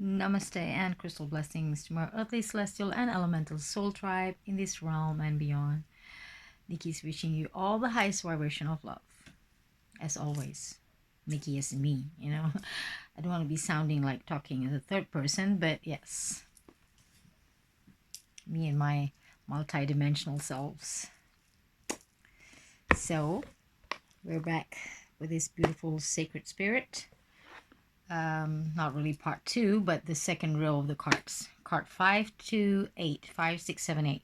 Namaste and crystal blessings to my earthly, celestial, and elemental soul tribe in this realm and beyond. Nikki's wishing you all the highest vibration of love. As always, Nikki is me, I don't want to be sounding like talking as a third person, but yes, me and my multi-dimensional selves. So, we're back with this beautiful sacred spirit. Not really part 2, but the second row of the cards. Card 5 to 8. 5, 6, 7, 8.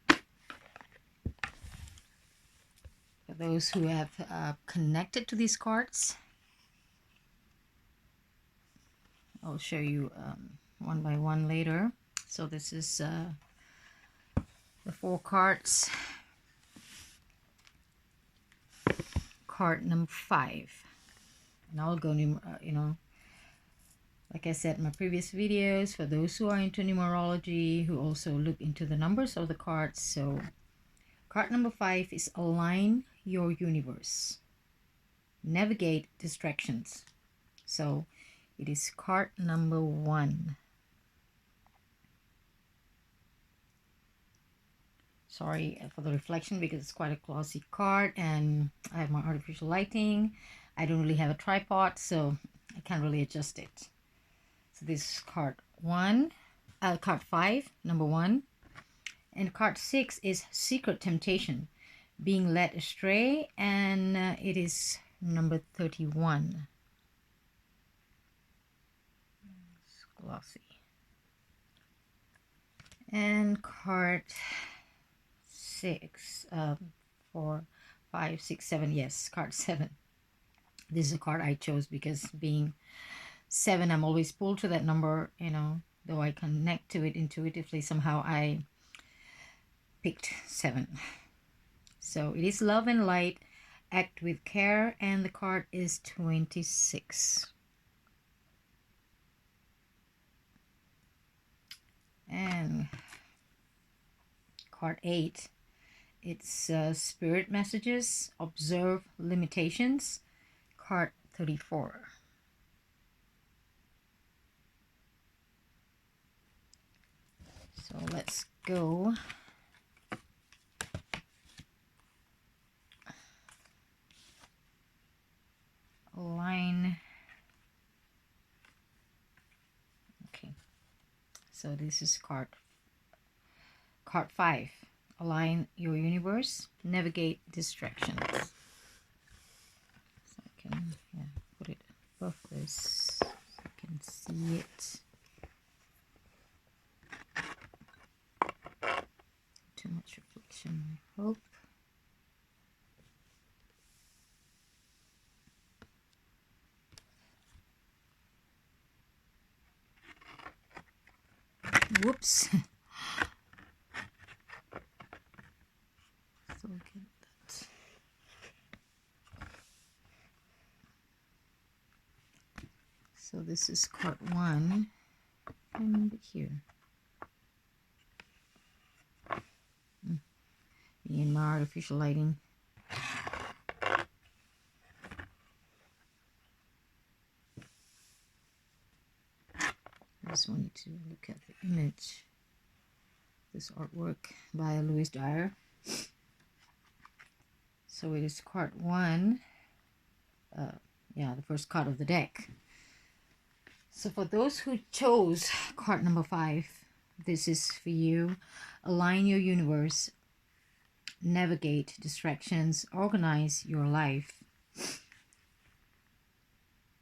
For those who have connected to these cards, I'll show you one by one later. So this is the 4 cards. Card number 5. And I'll go, like I said in my previous videos, for those who are into numerology, who also look into the numbers of the cards. So card number 5 is align your universe. Navigate distractions. So it is card number 1. Sorry for the reflection because it's quite a glossy card and I have my artificial lighting. I don't really have a tripod, so I can't really adjust it. So this is card 5, number 1. And card 6 is secret temptation, being led astray, and it is number 31. It's glossy. And card 6, 4, 5, 6, 7. Yes, card 7. This is a card I chose because being 7, I'm always pulled to that number, though I connect to it intuitively. Somehow I picked 7. So it is love and light, act with care, and the card is 26. And card 8, it's spirit messages, observe limitations, card 34. So let's go. Align. Okay. So this is card 5. Align your universe. Navigate distractions. So I can put it above this so you can see it. Too much reflection, I hope. Whoops. So get that. So this is card 1 and here. In my artificial lighting. I just wanted to look at the image. This artwork by Louis Dyer. So it is card 1. The first card of the deck. So for those who chose card number 5, this is for you. Align your universe. Navigate distractions. Organize your life.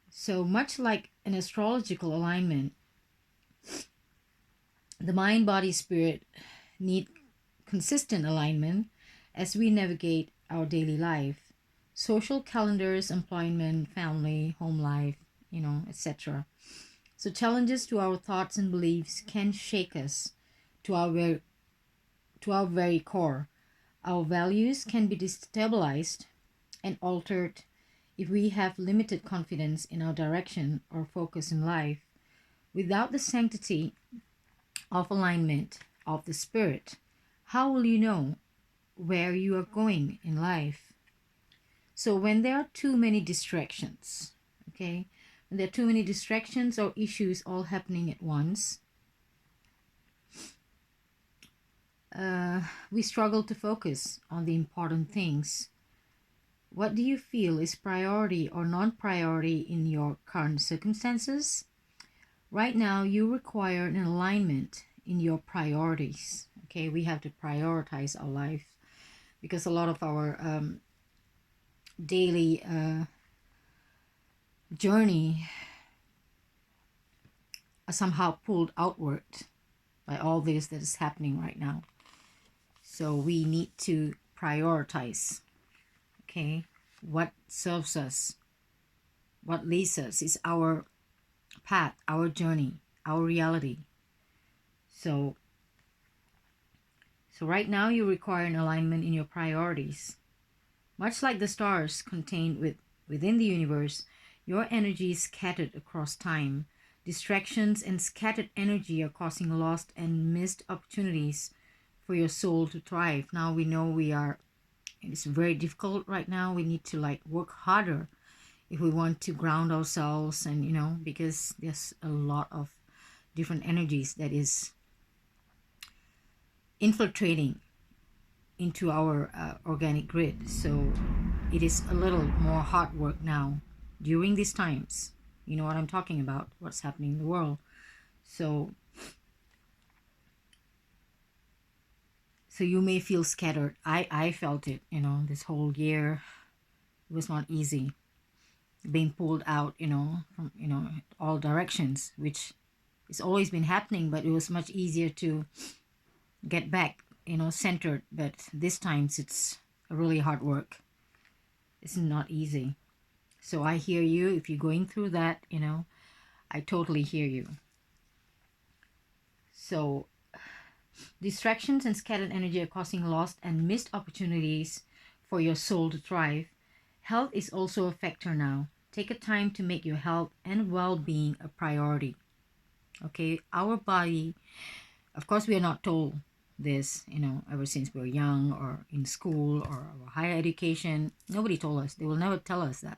So much like an astrological alignment, the mind, body, spirit need consistent alignment as we navigate our daily life. Social calendars, employment, family, home life, etc. So challenges to our thoughts and beliefs can shake us to our very core. Our values can be destabilized and altered if we have limited confidence in our direction or focus in life. Without the sanctity of alignment of the spirit, how will you know where you are going in life? So when there are too many distractions, okay, And there are too many distractions or issues all happening at once. We struggle to focus on the important things. What do you feel is priority or non-priority in your current circumstances? Right now, you require an alignment in your priorities. Okay, we have to prioritize our life because a lot of our daily journey are somehow pulled outward by all this that is happening right now. So we need to prioritize. Okay, what serves us, what leads us is our path, our journey, our reality. So right now you require an alignment in your priorities. Much like the stars contained within the universe, your energy is scattered across time. Distractions and scattered energy are causing lost and missed opportunities for your soul to thrive. Now we know it's very difficult right now. We need to work harder if we want to ground ourselves, and because there's a lot of different energies that is infiltrating into our organic grid. So it is a little more hard work now during these times. You know what I'm talking about, what's happening in the world. So you may feel scattered. I felt it, this whole year. It was not easy being pulled out, from, all directions, which has always been happening, but it was much easier to get back, centered. But this times it's really hard work. It's not easy. So I hear you. If you're going through that, I totally hear you. So distractions and scattered energy are causing lost and missed opportunities for your soul to thrive. Health is also a factor now. Take a time to make your health and well-being a priority. Okay, our body, of course, we are not told this, ever since we were young or in school or higher education. Nobody told us. They will never tell us that.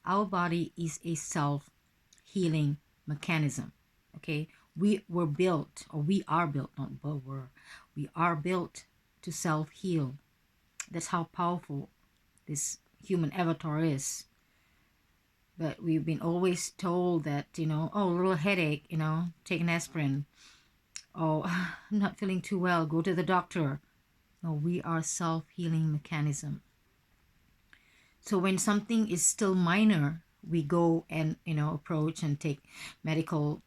Our body is a self-healing mechanism. Okay, we are built, we are built to self-heal. That's how powerful this human avatar is. But we've been always told that, oh, a little headache, take an aspirin. Oh, I'm not feeling too well, go to the doctor. No, we are self-healing mechanism. So when something is still minor, we go and, approach and take medical,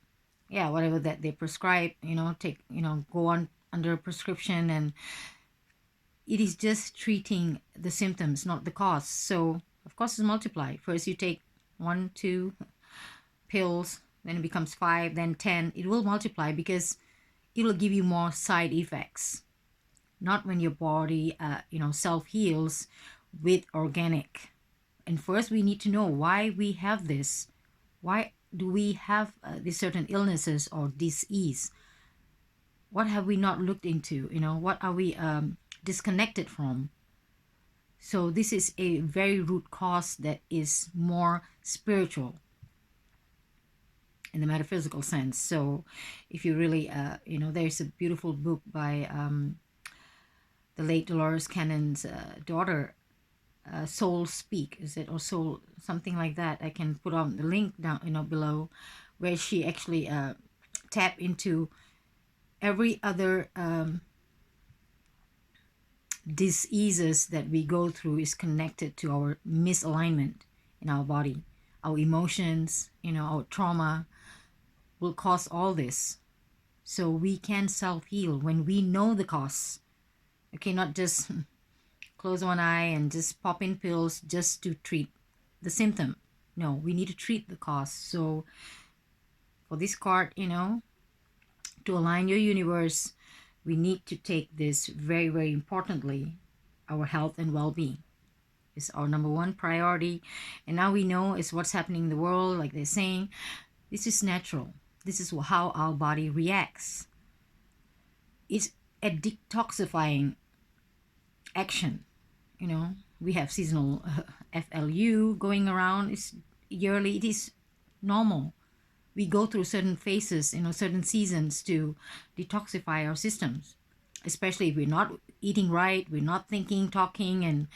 whatever that they prescribe, take, go on under prescription, and it is just treating the symptoms, not the cause. So of course it's multiply. First you take 1, 2 pills, then it becomes 5, then 10. It will multiply because it will give you more side effects. Not when your body, self-heals with organic. And first we need to know why we have this. Why do we have these certain illnesses or disease? What have we not looked into? What are we disconnected from? So this is a very root cause that is more spiritual in the metaphysical sense. So if you really, there's a beautiful book by the late Dolores Cannon's daughter, Soul Speak, is it, or Soul, something like that. I can put on the link down, below, where she actually tap into every other diseases that we go through is connected to our misalignment in our body. Our emotions, our trauma will cause all this. So we can self-heal when we know the cause. Okay, not just close one eye and just pop in pills just to treat the symptom. No, we need to treat the cause. So for this card, to align your universe, we need to take this very, very importantly. Our health and well-being is our number one priority. And now we know is what's happening in the world. Like they're saying, this is natural. This is how our body reacts. It's a detoxifying action. We have seasonal FLU going around. It's yearly. It is normal. We go through certain phases, certain seasons to detoxify our systems, especially if we're not eating right, we're not thinking, talking, and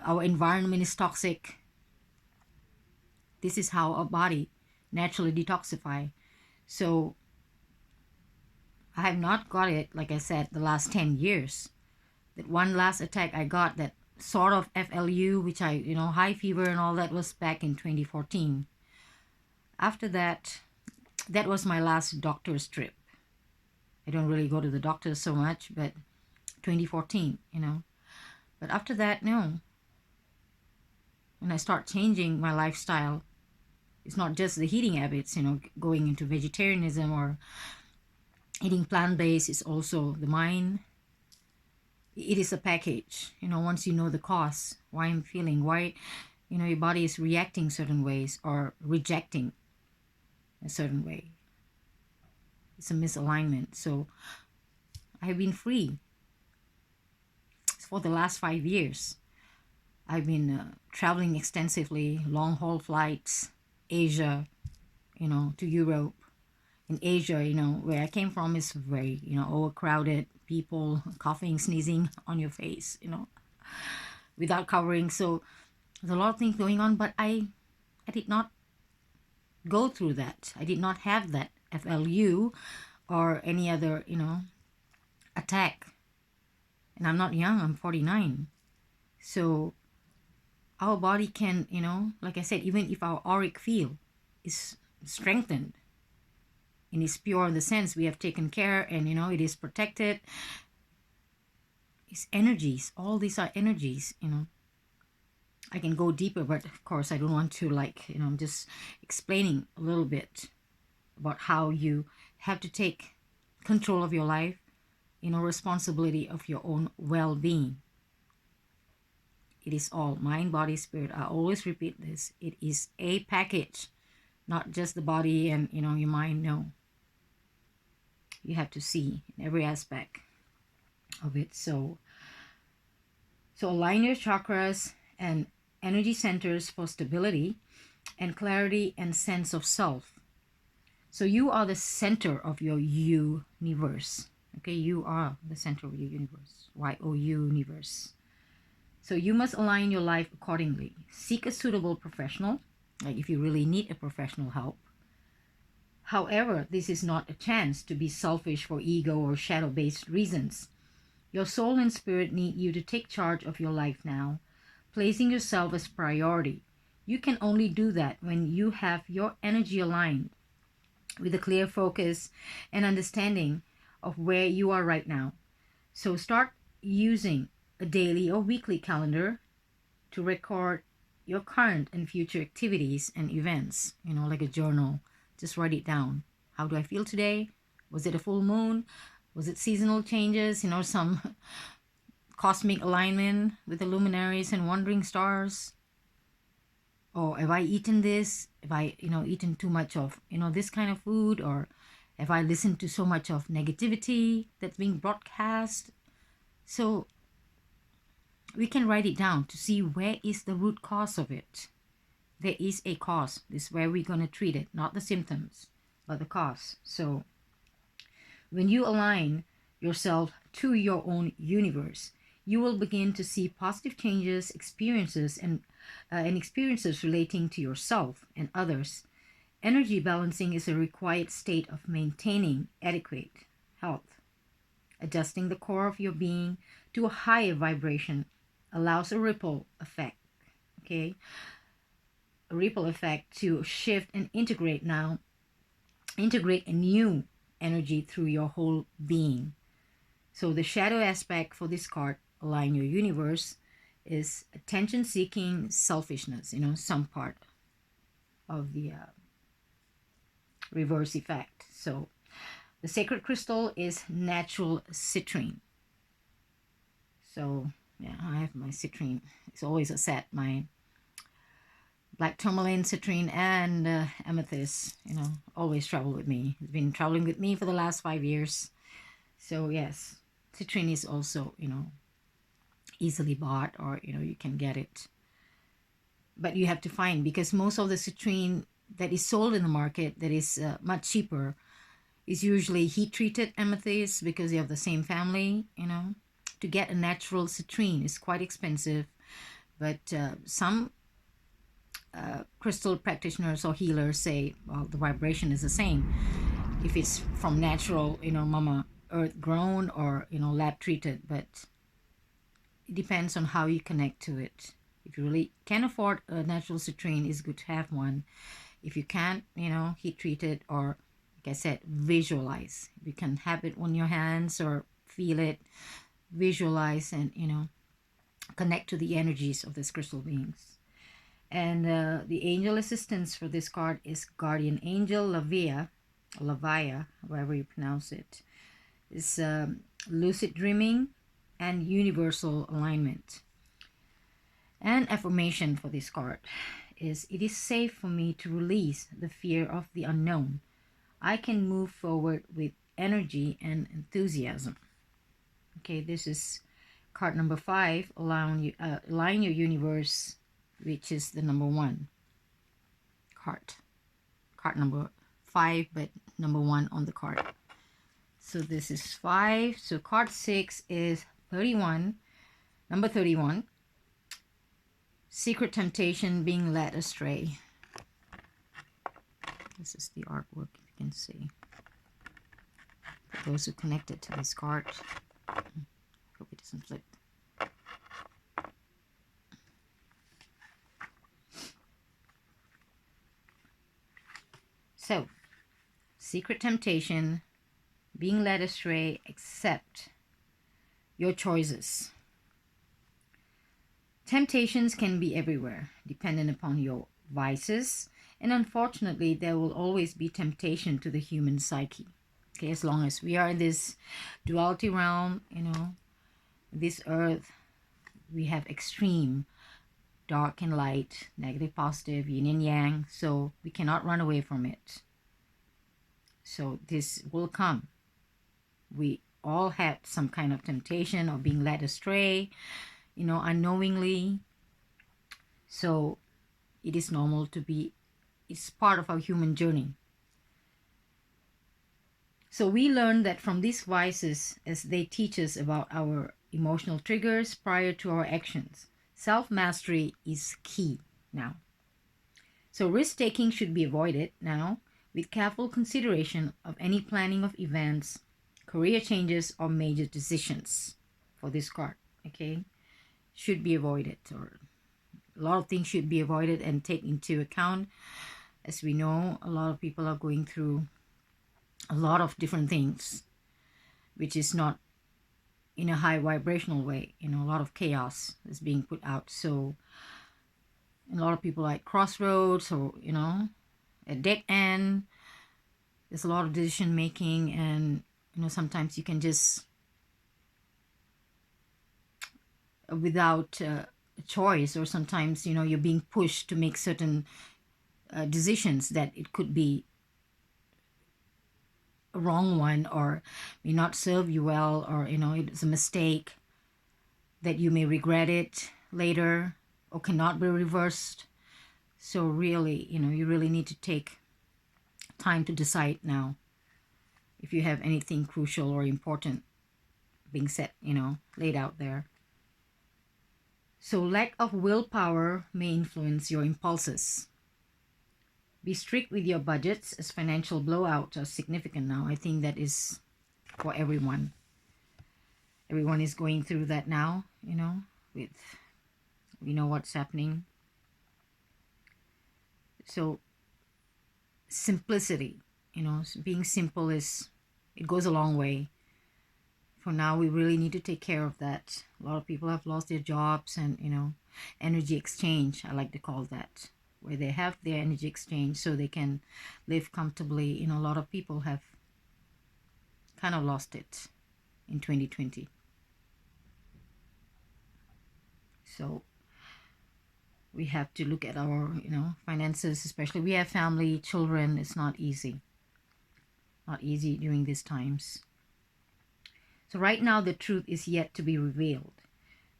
our environment is toxic. This is how our body naturally detoxify. So I have not got it, like I said, the last 10 years. That one last attack I got, that sort of FLU, which high fever and all that, was back in 2014. After that, that was my last doctor's trip. I don't really go to the doctor so much, but 2014, But after that, no. When I start changing my lifestyle, it's not just the eating habits, going into vegetarianism or eating plant-based, it's also the mind. It is a package, once you know the cause, why I'm feeling, why, your body is reacting certain ways or rejecting a certain way. It's a misalignment. So I have been free for the last 5 years. I've been traveling extensively, long haul flights, Asia, to Europe. In Asia, where I came from is very, overcrowded, people coughing, sneezing on your face, without covering. So there's a lot of things going on, but I did not go through that. I did not have that FLU or any other, attack. And I'm not young, I'm 49. So our body can, like I said, even if our auric field is strengthened, and it's pure in the sense we have taken care and, it is protected, it's energies. All these are energies, I can go deeper, but of course I don't want to, I'm just explaining a little bit about how you have to take control of your life, responsibility of your own well-being. It is all mind, body, spirit. I always repeat this. It is a package, not just the body and, your mind. No. You have to see in every aspect of it. So align your chakras and energy centers for stability and clarity and sense of self. So you are the center of your universe. Okay, you are the center of your universe. Y-O universe. So you must align your life accordingly. Seek a suitable professional, like if you really need a professional help. However, this is not a chance to be selfish for ego or shadow-based reasons. Your soul and spirit need you to take charge of your life now, placing yourself as priority. You can only do that when you have your energy aligned with a clear focus and understanding of where you are right now. So start using a daily or weekly calendar to record your current and future activities and events, like a journal. Just write it down. How do I feel today? Was it a full moon? Was it seasonal changes? Some cosmic alignment with the luminaries and wandering stars? Or have I eaten this? Have I, eaten too much of, this kind of food? Or have I listened to so much of negativity that's being broadcast? So we can write it down to see where is the root cause of it. There is a cause. This is where we're going to treat it, not the symptoms, but the cause. So when you align yourself to your own universe, you will begin to see positive changes, experiences, and experiences relating to yourself and others. Energy balancing is a required state of maintaining adequate health. Adjusting the core of your being to a higher vibration allows a ripple effect. Okay, a ripple effect to shift and integrate a new energy through your whole being. So the shadow aspect for this card, align your universe, is attention-seeking selfishness, some part of the reverse effect. So the sacred crystal is natural citrine. So yeah, I have my citrine. It's always a set, my black tourmaline, citrine, and amethyst, always travel with me. It's been traveling with me for the last 5 years. So yes, citrine is also, easily bought, or, you can get it. But you have to find, because most of the citrine that is sold in the market that is much cheaper is usually heat treated amethyst because they have the same family. To get a natural citrine is quite expensive, but some crystal practitioners or healers say, well, the vibration is the same if it's from natural, mama earth grown, or lab treated. But it depends on how you connect to it. If you really can afford a natural citrine, it's good to have one. If you can't, heat treat it, or like I said, visualize. You can have it on your hands or feel it, visualize, and connect to the energies of these crystal beings. And the angel assistance for this card is Guardian Angel Lavia, however you pronounce it. It's lucid dreaming and universal alignment. And affirmation for this card is, it is safe for me to release the fear of the unknown. I can move forward with energy and enthusiasm. Okay, this is card number 5, align your universe, which is the number 1 card. Card number 5, but number 1 on the card. So this is 5. So card 6 is 31. Number 31. Secret temptation, being led astray. This is the artwork, if you can see. For those who connected to this card. Hope it doesn't flip. So, secret temptation, being led astray, accept your choices. Temptations can be everywhere, dependent upon your vices, and unfortunately, there will always be temptation to the human psyche. Okay, as long as we are in this duality realm, this earth, we have extreme dark and light, negative, positive, yin and yang, so we cannot run away from it. So this will come. We all had some kind of temptation or being led astray, unknowingly. So it is normal to be, it's part of our human journey. So we learn that from these vices, as they teach us about our emotional triggers prior to our actions. Self-mastery is key now. So risk-taking should be avoided now, with careful consideration of any planning of events, career changes, or major decisions for this card. Okay, should be avoided, or a lot of things should be avoided and take into account. As we know, a lot of people are going through a lot of different things, which is not in a high vibrational way. A lot of chaos is being put out. So a lot of people are at crossroads, or at dead end. There's a lot of decision making, and sometimes you can just without a choice, or sometimes you're being pushed to make certain decisions that it could be a wrong one, or may not serve you well, or it's a mistake that you may regret it later or cannot be reversed. So really, you really need to take time to decide now if you have anything crucial or important being set, laid out there. So lack of willpower may influence your impulses. Be strict with your budgets, as financial blowouts are significant now. I think that is for everyone. Everyone is going through that now, with we know what's happening. So simplicity, being simple it goes a long way. For now, we really need to take care of that. A lot of people have lost their jobs, and energy exchange, I like to call that, where they have their energy exchange so they can live comfortably. A lot of people have kind of lost it in 2020. So we have to look at our, finances, especially we have family, children. It's not easy. Not easy during these times. So right now, the truth is yet to be revealed.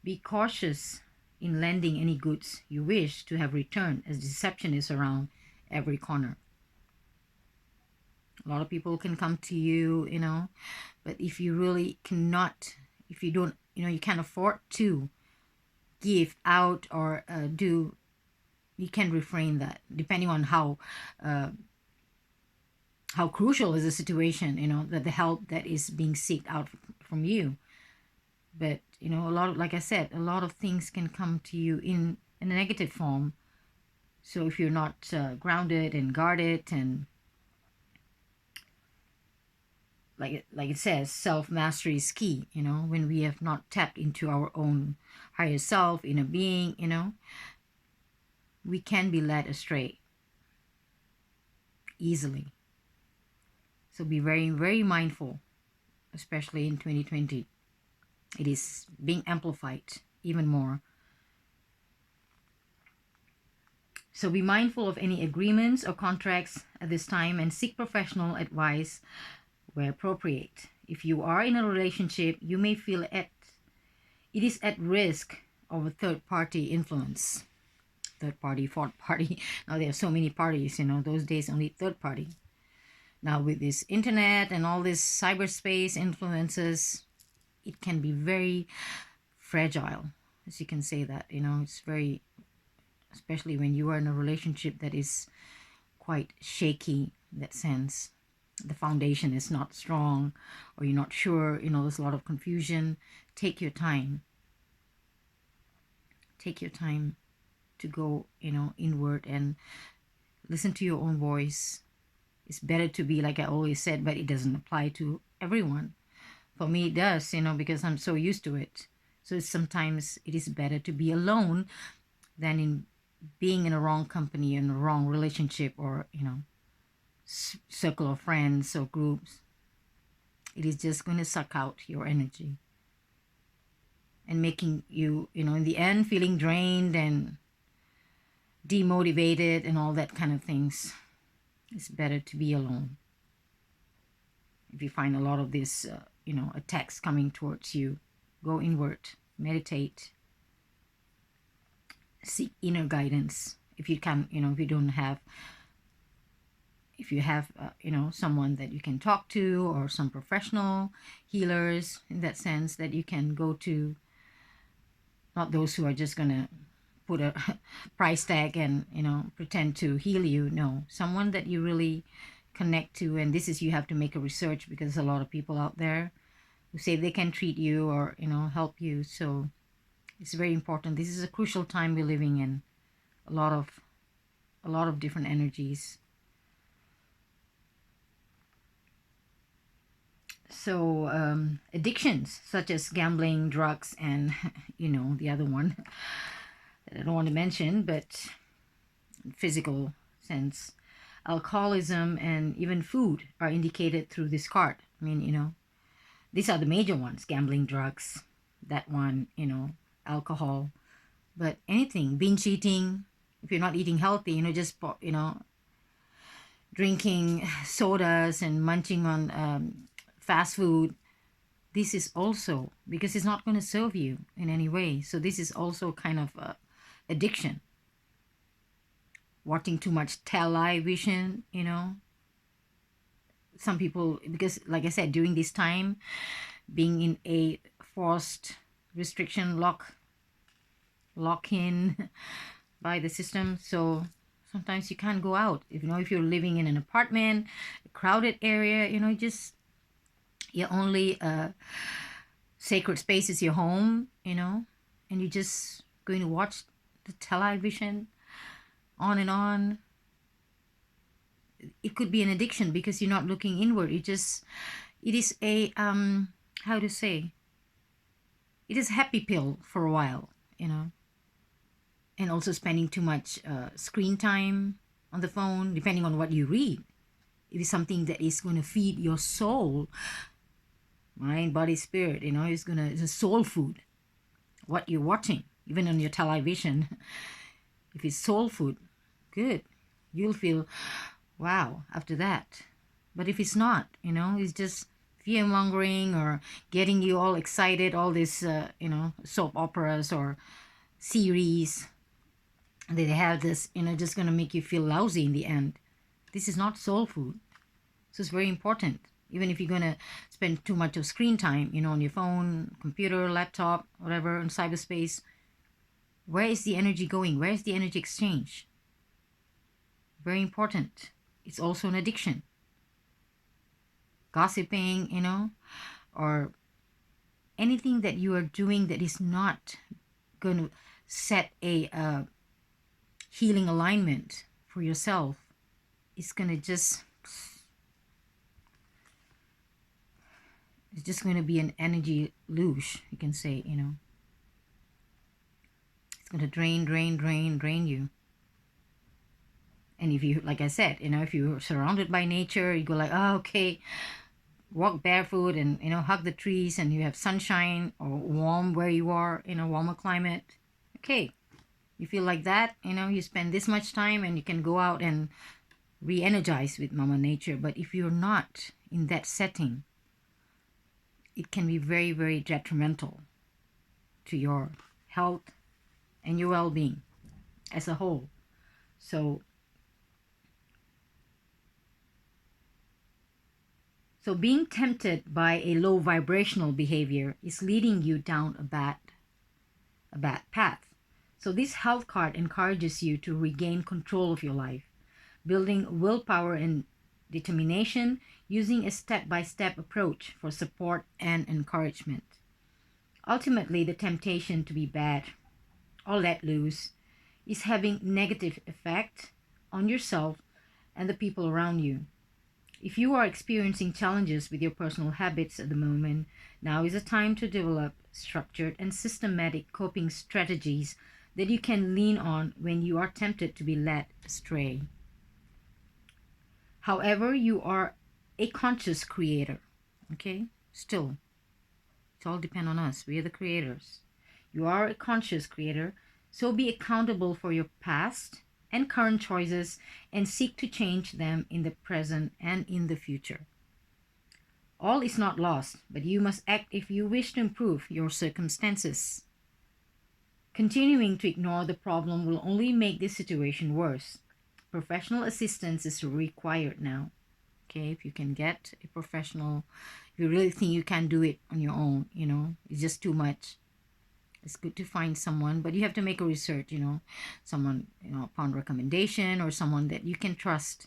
Be cautious in lending any goods you wish to have returned, as deception is around, every corner. A lot of people can come to you, but if you really cannot, if you don't, you can't afford to give out or do, you can refrain that, depending on how crucial is the situation, that the help that is being sought out from you. But a lot of, like I said, a lot of things can come to you in a negative form. So if you're not grounded and guarded, and like it says, self-mastery is key. When we have not tapped into our own higher self, inner being, we can be led astray easily. So be very, very mindful, especially in 2020. It is being amplified even more. So be mindful of any agreements or contracts at this time and seek professional advice where appropriate. If you are in a relationship, you may feel it is at risk of a third-party influence. Third party, fourth party. Now there are so many parties, those days only third party. Now with this internet and all this cyberspace influences, it can be very fragile, as you can say that, it's very, especially when you are in a relationship that is quite shaky in that sense. The foundation is not strong, or you're not sure, there's a lot of confusion. Take your time. Take your time to go, inward and listen to your own voice. It's better to be, like I always said, but it doesn't apply to everyone. For me, it does, because I'm so used to it. So sometimes it is better to be alone than in being in a wrong company, in a wrong relationship, or, circle of friends or groups. It is just going to suck out your energy and making you, in the end, feeling drained and demotivated and all that kind of things. It's better to be alone. If you find a lot of this, attacks coming towards you, go inward, meditate, seek inner guidance. If you can, if you have, someone that you can talk to, or some professional healers in that sense that you can go to, not those who are just going to put a price tag and, pretend to heal you. No, someone that you really connect to. And this is, you have to make a research, because there's a lot of people out there who say they can treat you or, help you. So it's very important. This is a crucial time we're living in. A lot of different energies. So addictions such as gambling, drugs, and the other one that I don't want to mention, but physical sense, alcoholism, and even food are indicated through this card. I mean, these are the major ones: gambling, drugs, that one, alcohol. But anything, binge eating, if you're not eating healthy, just drinking sodas and munching on fast food, this is also, because it's not going to serve you in any way. So this is also kind of addiction. Watching too much television, some people, because like I said, during this time, being in a forced restriction lock-in by the system, so sometimes you can't go out. If you're living in an apartment, a crowded area, your only sacred space is your home, and you're just going to watch the television on and on. It could be an addiction, because you're not looking inward. It is a how to say, it is a happy pill for a while, and also spending too much screen time on the phone, depending on what you read. It is something that is going to feed your soul, mind, body, spirit. It's a soul food. What you're watching, even on your television, if it's soul food, good, you'll feel wow after that. But if it's not, it's just fear mongering or getting you all excited, all this soap operas or series, They have this, just going to make you feel lousy in the end. This is not soul food. So it's very important. Even if you're going to spend too much of screen time, on your phone, computer, laptop, whatever, in cyberspace, where is the energy going? Where is the energy exchange? Very important. It's also an addiction. Gossiping, or anything that you are doing that is not going to set a healing alignment for yourself, it's going to just, it's just going to be an energy luge, you can say, It's going to drain you. And if you, like I said, if you're surrounded by nature, you go like, oh, okay, walk barefoot and, hug the trees, and you have sunshine or warm where you are in a warmer climate. Okay, you feel like that, you spend this much time and you can go out and re-energize with Mama Nature. But if you're not in that setting, it can be very, very detrimental to your health and your well-being as a whole. So being tempted by a low vibrational behavior is leading you down a bad path. So this health card encourages you to regain control of your life, building willpower and determination, using a step-by-step approach for support and encouragement. Ultimately, the temptation to be bad or let loose is having negative effect on yourself and the people around you. If you are experiencing challenges with your personal habits at the moment, now is the time to develop structured and systematic coping strategies that you can lean on when you are tempted to be led astray. However, you are a conscious creator, okay? Still, it all depends on us. We are the creators. You are a conscious creator, so be accountable for your past and current choices and seek to change them in the present and in the future. All is not lost, but you must act if you wish to improve your circumstances. Continuing to ignore the problem will only make the situation worse. Professional assistance is required now. Okay, if you can get a professional, if you really think you can do it on your own, it's just too much. It's good to find someone, but you have to make a research, someone, upon recommendation, or someone that you can trust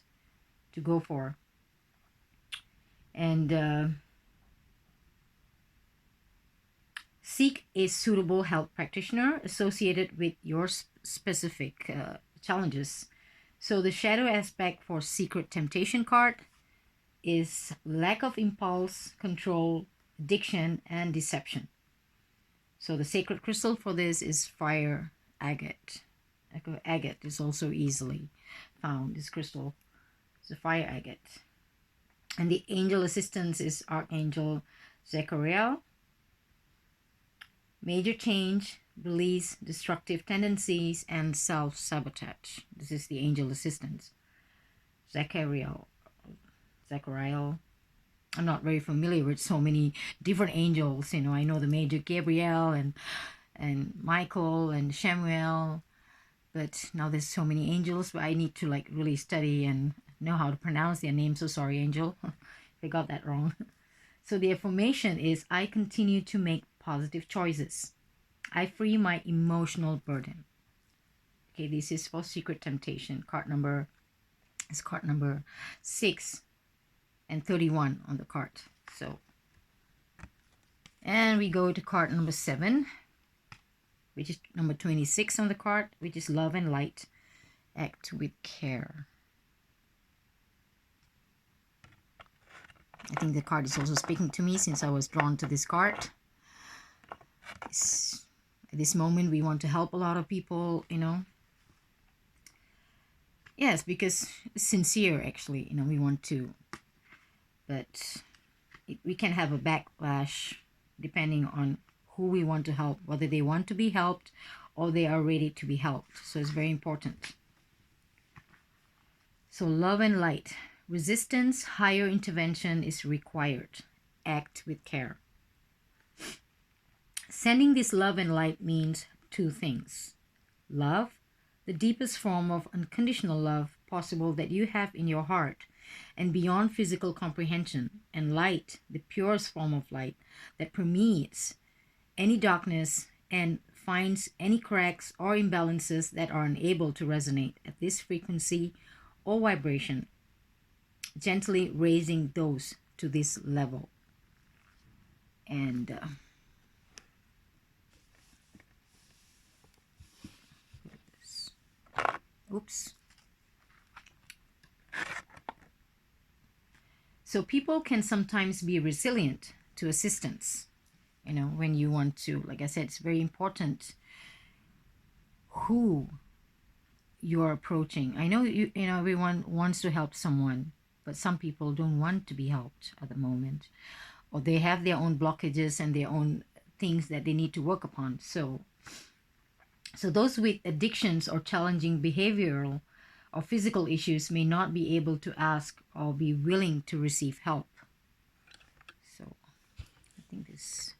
to go for. And seek a suitable health practitioner associated with your specific challenges. So the shadow aspect for Secret Temptation card is lack of impulse control, addiction, and deception. So the sacred crystal for this is fire agate. Agate is also easily found. This crystal is a fire agate. And the angel assistance is Archangel Zechariah. Major change, release destructive tendencies, and self-sabotage. This is the angel assistance. Zechariah. I'm not very familiar with so many different angels. I know the Major Gabriel and Michael and Samuel, but now there's so many angels. But I need to really study and know how to pronounce their names. So sorry, angel, if I got that wrong. So the affirmation is, I continue to make positive choices. I free my emotional burden. Okay, this is for Secret Temptation. Card number 6 and 31 on the card. So, and we go to card number 7, which is number 26 on the card, which is love and light. Act with care. I think the card is also speaking to me since I was drawn to this card. At this moment, we want to help a lot of people, Yes, because it's sincere, actually, we want to. But we can have a backlash depending on who we want to help, whether they want to be helped or they are ready to be helped. So it's very important. So love and light. Resistance, higher intervention is required. Act with care. Sending this love and light means 2 things. Love the deepest form of unconditional love possible that you have in your heart, and beyond physical comprehension, and light, the purest form of light that permeates any darkness and finds any cracks or imbalances that are unable to resonate at this frequency or vibration, gently raising those to this level. And oops. So people can sometimes be resilient to assistance. When you want to, like I said, it's very important who you're approaching. I know everyone wants to help someone, but some people don't want to be helped at the moment, or they have their own blockages and their own things that they need to work upon. So those with addictions or challenging behavioral or physical issues may not be able to ask or be willing to receive help. So I think this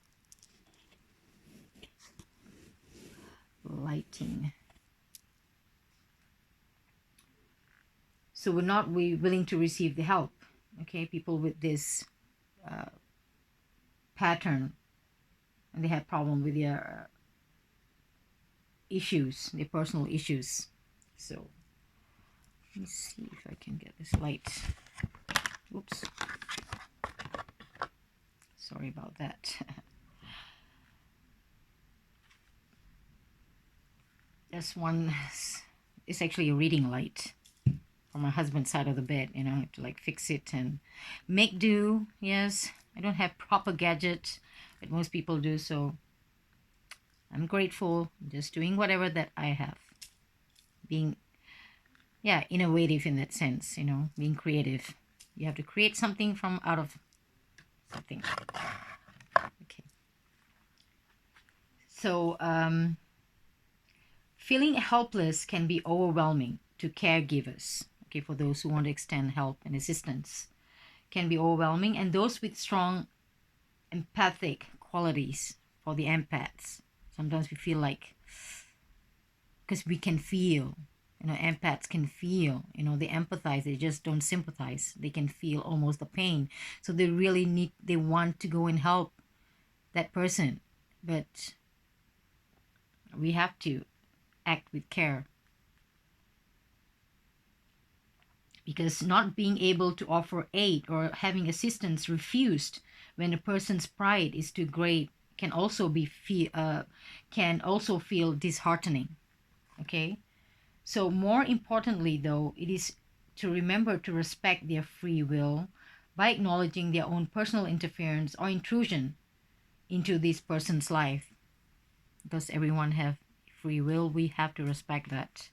lighting. So we're not willing to receive the help. Okay, people with this pattern, and they have problem with their issues, their personal issues. So let me see if I can get this light. Oops. Sorry about that. This one is actually a reading light from my husband's side of the bed. I have to like fix it and make do. Yes, I don't have proper gadget that most people do, so I'm grateful, just doing whatever that I have. Being, innovative in that sense, being creative. You have to create something from out of something. Okay. So, feeling helpless can be overwhelming to caregivers. Okay, for those who want to extend help and assistance, can be overwhelming, and those with strong empathic qualities for the empaths. Sometimes we feel like, because we can feel, empaths can feel, they empathize, they just don't sympathize. They can feel almost the pain. So they want to go and help that person. But we have to act with care. Because not being able to offer aid or having assistance refused when a person's pride is too great can also feel disheartening. Okay, so more importantly, though, it is to remember to respect their free will by acknowledging their own personal interference or intrusion into this person's life. Because everyone have free will, we have to respect that.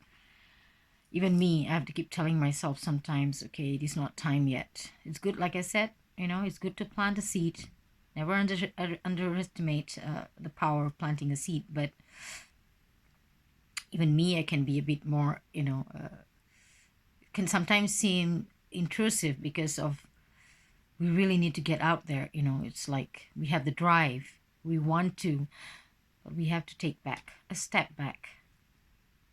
Even me, I have to keep telling myself sometimes, okay, it is not time yet. It's good, like I said, it's good to plant a seed. Never underestimate the power of planting a seed. But even me, I can be a bit more, can sometimes seem intrusive because of we really need to get out there. It's like we have the drive. We want to, but we have to take a step back.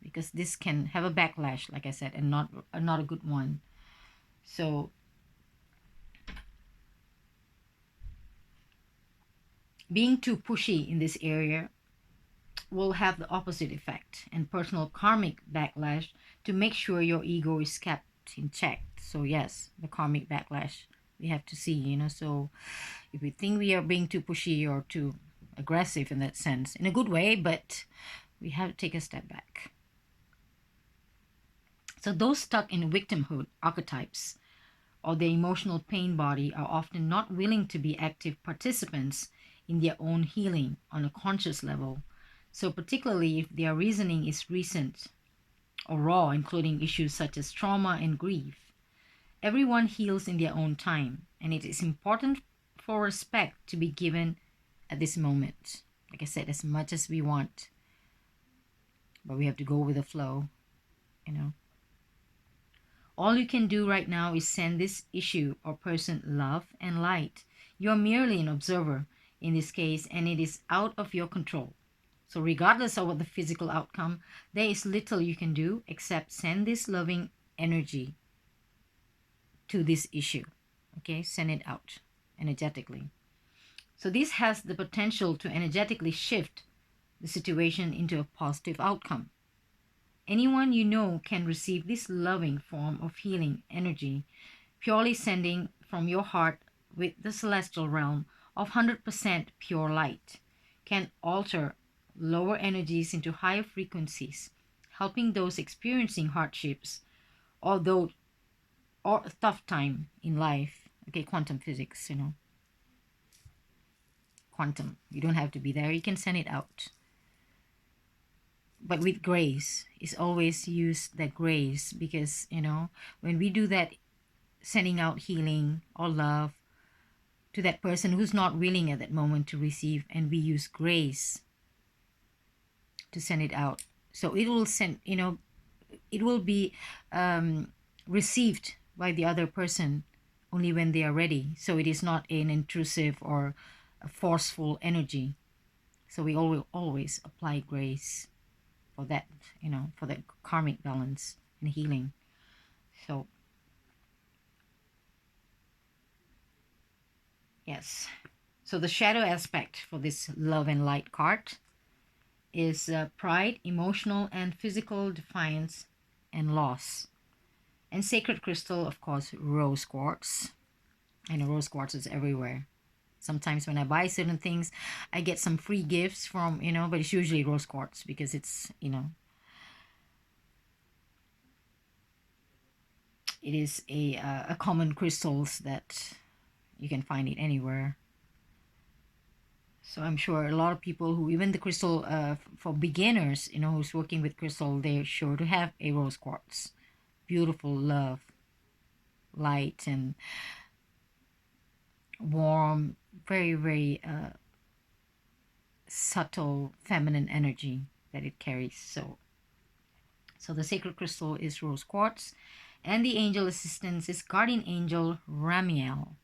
Because this can have a backlash, like I said, and not a good one. So being too pushy in this area will have the opposite effect and personal karmic backlash to make sure your ego is kept in check. So yes, the karmic backlash we have to see, so if we think we are being too pushy or too aggressive in that sense, in a good way, but we have to take a step back. So those stuck in victimhood archetypes or the emotional pain body are often not willing to be active participants in their own healing on a conscious level. So particularly if their reasoning is recent or raw, including issues such as trauma and grief. Everyone heals in their own time, and it is important for respect to be given at this moment. Like I said, as much as we want, but we have to go with the flow, All you can do right now is send this issue or person love and light. You're merely an observer in this case, and it is out of your control. So regardless of what the physical outcome, there is little you can do except send this loving energy to this issue. Okay, send it out energetically. So this has the potential to energetically shift the situation into a positive outcome. Anyone you know can receive this loving form of healing energy, purely sending from your heart with the celestial realm of 100% pure light, can alter lower energies into higher frequencies, helping those experiencing hardships or those or a tough time in life. Okay, quantum physics, quantum. You don't have to be there. You can send it out. But with grace, it's always use that grace because, when we do that, sending out healing or love to that person who's not willing at that moment to receive, and we use grace to send it out. So it will send, it will be received by the other person only when they are ready. So it is not an intrusive or a forceful energy. So we always apply grace for that, for that karmic balance and healing. So, yes. So the shadow aspect for this love and light card is pride, emotional and physical defiance, and loss. And sacred crystal, of course, rose quartz. I know rose quartz is everywhere. Sometimes when I buy certain things, I get some free gifts from, but it's usually rose quartz because it's, it is a common crystals that you can find it anywhere. So I'm sure a lot of people who, even the crystal for beginners, who's working with crystal, they're sure to have a rose quartz. Beautiful love, light, and warm, very, very subtle feminine energy that it carries. So the sacred crystal is rose quartz, and the angel assistance is guardian angel Ramiel,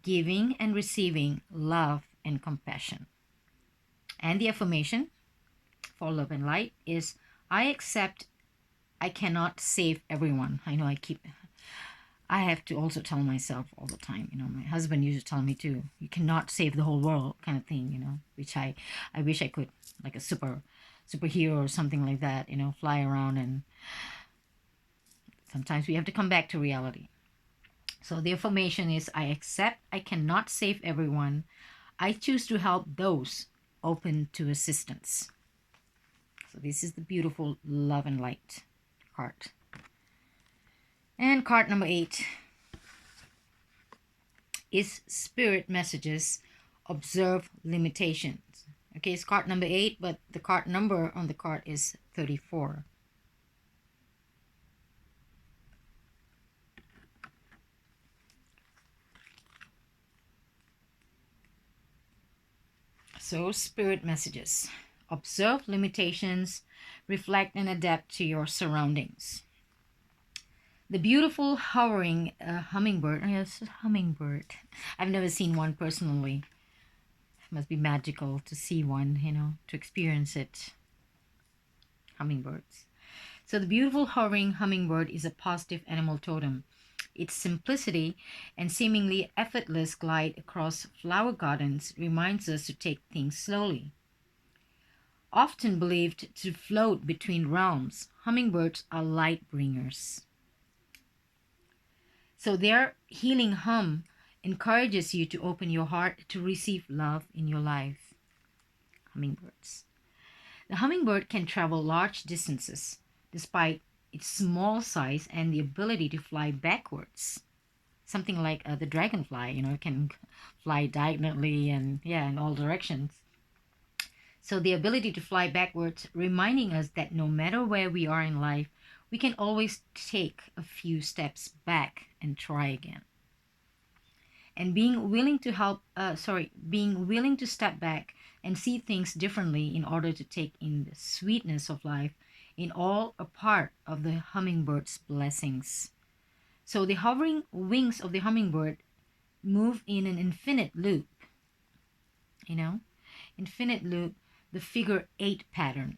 giving and receiving love and compassion. And the affirmation for love and light is, I accept I cannot save everyone. I know I have to also tell myself all the time, my husband used to tell me too, you cannot save the whole world kind of thing, which I wish I could, like a superhero or something like that, fly around, and sometimes we have to come back to reality. So the affirmation is, I accept I cannot save everyone. I choose to help those open to assistance. So this is the beautiful love and light card. And card number 8 is spirit messages, observe limitations. Okay, it's card number 8, but the card number on the card is 34. So, spirit messages. Observe limitations, reflect and adapt to your surroundings. The beautiful hovering hummingbird. Yes, hummingbird. I've never seen one personally. It must be magical to see one, to experience it. Hummingbirds. So the beautiful hovering hummingbird is a positive animal totem. Its simplicity and seemingly effortless glide across flower gardens reminds us to take things slowly. Often believed to float between realms, hummingbirds are light bringers. So their healing hum encourages you to open your heart to receive love in your life. Hummingbirds. The hummingbird can travel large distances despite its small size and the ability to fly backwards. Something like the dragonfly, can fly diagonally and in all directions. So the ability to fly backwards, reminding us that no matter where we are in life, we can always take a few steps back and try again. And being willing to step back and see things differently in order to take in the sweetness of life in all a part of the hummingbird's blessings. So the hovering wings of the hummingbird move in an infinite loop, infinite loop the figure 8 pattern.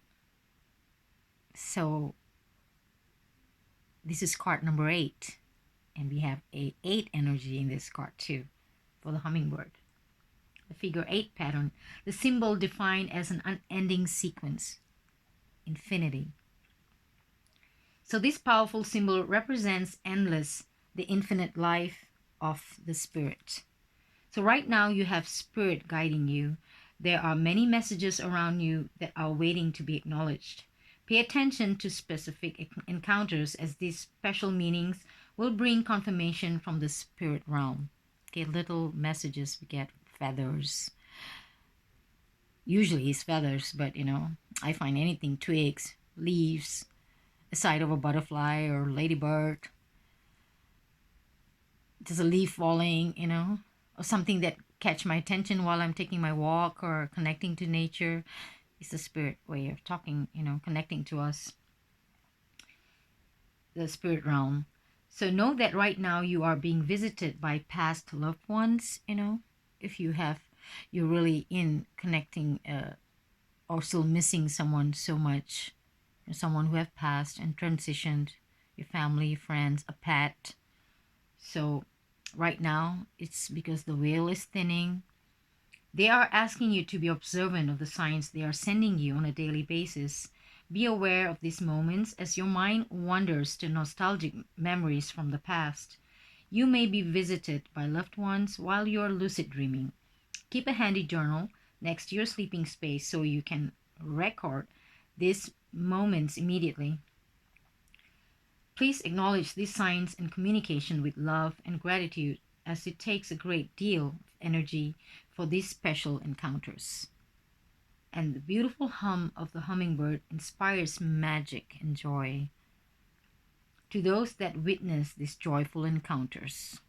So this is card number 8, and we have a 8 energy in this card too for the hummingbird. The figure 8 pattern, the symbol defined as an unending sequence, infinity. So this powerful symbol represents endless, the infinite life of the spirit. So right now you have spirit guiding you. There are many messages around you that are waiting to be acknowledged. Pay attention to specific encounters, as these special meanings will bring confirmation from the spirit realm. Okay, little messages we get, feathers. Usually it's feathers, but I find anything, twigs, leaves, a side of a butterfly or ladybird. There's a leaf falling, or something that catch my attention while I'm taking my walk or connecting to nature. It's the spirit way of talking, connecting to us, the spirit realm. So know that right now you are being visited by past loved ones, if you're really in connecting or still missing someone so much, someone who have passed and transitioned, your family, friends, a pet. So right now it's because the veil is thinning. They are asking you to be observant of the signs they are sending you on a daily basis. Be aware of these moments as your mind wanders to nostalgic memories from the past. You may be visited by loved ones while you're lucid dreaming. Keep a handy journal next to your sleeping space so you can record these moments immediately. Please acknowledge these signs and communication with love and gratitude, as it takes a great deal of energy for these special encounters. And the beautiful hum of the hummingbird inspires magic and joy to those that witness these joyful encounters.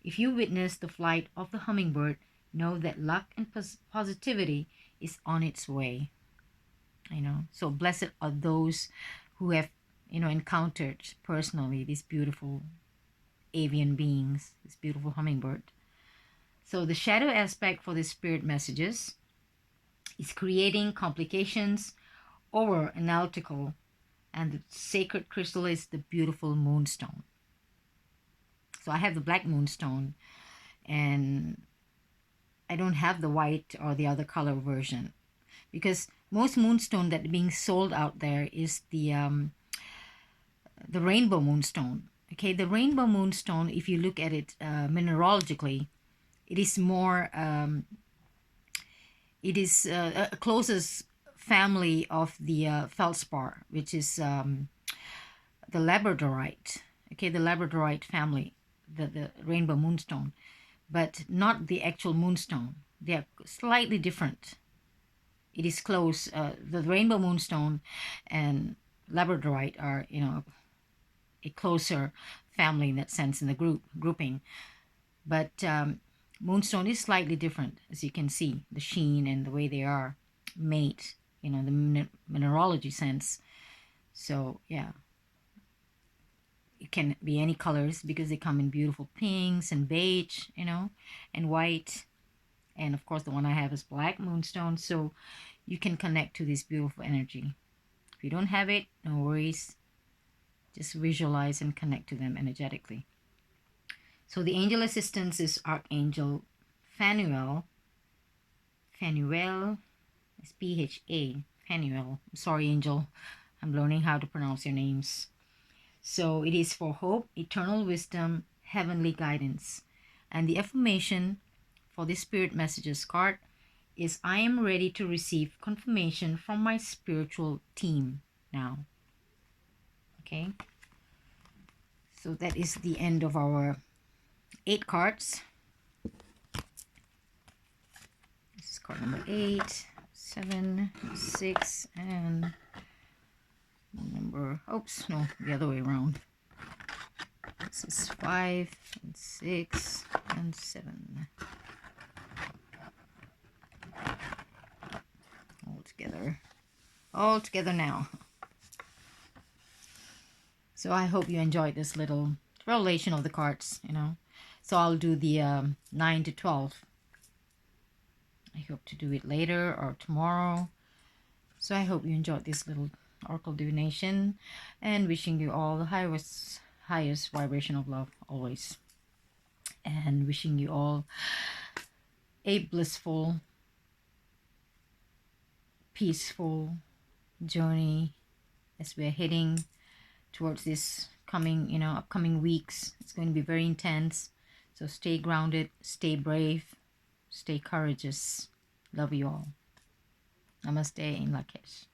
If you witness the flight of the hummingbird, know that luck and positivity is on its way. So blessed are those who have encountered personally these beautiful avian beings, this beautiful hummingbird. So the shadow aspect for the spirit messages is creating complications over analytical, and the sacred crystal is the beautiful moonstone. So I have the black moonstone, and I don't have the white or the other color version, because most moonstone that being sold out there is the rainbow moonstone. Okay, the rainbow moonstone, if you look at it mineralogically, it is more it is a closest family of the feldspar, which is the labradorite. Okay, the labradorite family, the rainbow moonstone, but not the actual moonstone. They are slightly different. It is close. The rainbow moonstone and labradorite are a closer family in that sense, in the grouping. But moonstone is slightly different, as you can see, the sheen and the way they are made, the mineralogy sense. So yeah, it can be any colors because they come in beautiful pinks and beige, and white. And of course the one I have is black moonstone. So you can connect to this beautiful energy. If you don't have it, no worries. Just visualize and connect to them energetically. So the angel assistance is Archangel Phanuel. Phanuel is Pha. Phanuel. Sorry, angel. I'm learning how to pronounce your names. So it is for hope, eternal wisdom, heavenly guidance. And the affirmation for the spirit messages card is, I am ready to receive confirmation from my spiritual team now. Okay. So that is the end of our 8 cards. This is card number 8, 7, 6, and the other way around. This is 5, and 6, and 7. All together now. So I hope you enjoyed this little relation of the cards, So I'll do the 9 to 12 I hope to do it later or tomorrow. So I hope you enjoyed this little oracle divination, and wishing you all the highest vibration of love always, and wishing you all a blissful, peaceful journey as we're heading towards this upcoming weeks. It's going to be very intense. So stay grounded, stay brave, stay courageous. Love you all. Namaste in Lakesh.